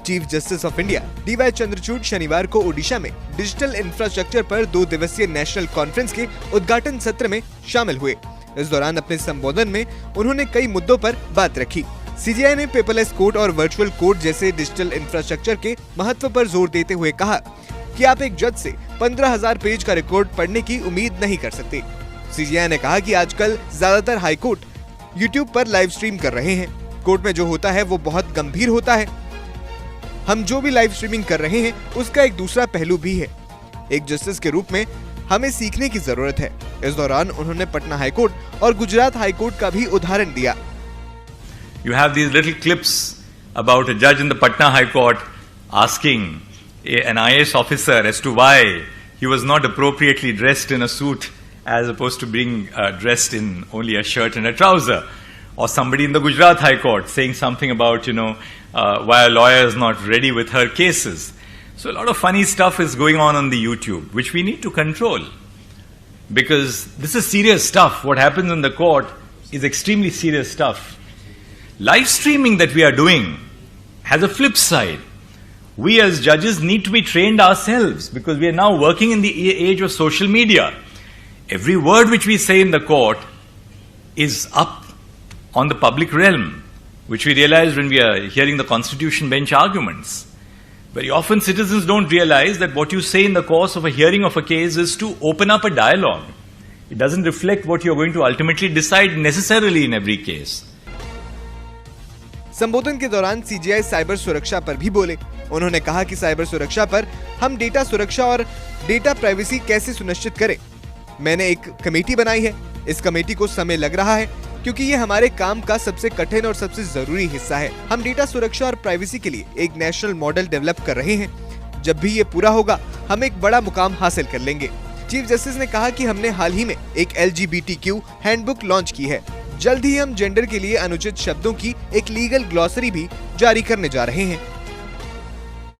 Chief justice of India DY Chandrachud शनिवार को ओडिशा में डिजिटल इंफ्रास्ट्रक्चर पर 2 दिवसीय नेशनल कॉन्फ्रेंस के उद्घाटन सत्र में शामिल हुए। इस दौरान अपने संबोधन में उन्होंने कई मुद्दों पर बात रखी। CJI ने पेपरलेस कोर्ट और वर्चुअल कोर्ट जैसे डिजिटल इंफ्रास्ट्रक्चर के महत्व पर जोर देते हुए कहा कि आप एक जज से 15,000 पेज का रिकॉर्ड पढ़ने की उम्मीद नहीं कर सकते। CJI ने कहा कि आजकल ज्यादातर हाई कोर्ट YouTube पर लाइव स्ट्रीम कर रहे हैं। कोर्ट में जो होता है वो बहुत गंभीर होता है। हम जो भी लाइव स्ट्रीमिंग कर रहे हैं उसका एक दूसरा पहलू भी है। एक जस्टिस के रूप में हमें सीखने की जरूरत है। इस दौरान उन्होंने पटना हाई कोर्ट और गुजरात हाई कोर्ट का भी उदाहरण दिया। You have these little clips about a judge in the Patna High Court asking an IAS officer as to why he was not appropriately dressed in a suit as opposed to being dressed in only a shirt and a trouser. Or somebody in the Gujarat High Court saying something about, why a lawyer is not ready with her cases. So a lot of funny stuff is going on the YouTube, which we need to control. Because this is serious stuff. What happens in the court is extremely serious stuff. Live streaming that we are doing has a flip side. We as judges need to be trained ourselves because we are now working in the age of social media. Every word which we say in the court is up on the public realm, which we realize when we are hearing the Constitution bench arguments. Very often citizens don't realize that what you say in the course of a hearing of a case is to open up a dialogue. It doesn't reflect what you're going to ultimately decide necessarily in every case. संबोधन के दौरान CJI cyber सुरक्षा पर भी बोले। उन्होंने कहा कि साइबर सुरक्षा पर हम डेटा सुरक्षा और डेटा प्राइवेसी कैसे सुनिश्चित करें। मैंने एक कमेटी बनाई है। इस कमेटी को समय लग रहा है क्योंकि ये हमारे काम का सबसे कठिन और सबसे जरूरी हिस्सा है। हम डेटा सुरक्षा और प्राइवेसी के लिए एक नेशनल मॉडल डेवलप कर रहे हैं। जब भी ये पूरा होगा हम एक बड़ा मुकाम हासिल कर लेंगे। चीफ जस्टिस ने कहा कि हमने हाल ही में एक LGBTQ हैंडबुक लॉन्च की है। जल्द ही हम जेंडर के लिए अनुचित शब्दों की एक लीगल ग्लॉसरी भी जारी करने जा रहे हैं।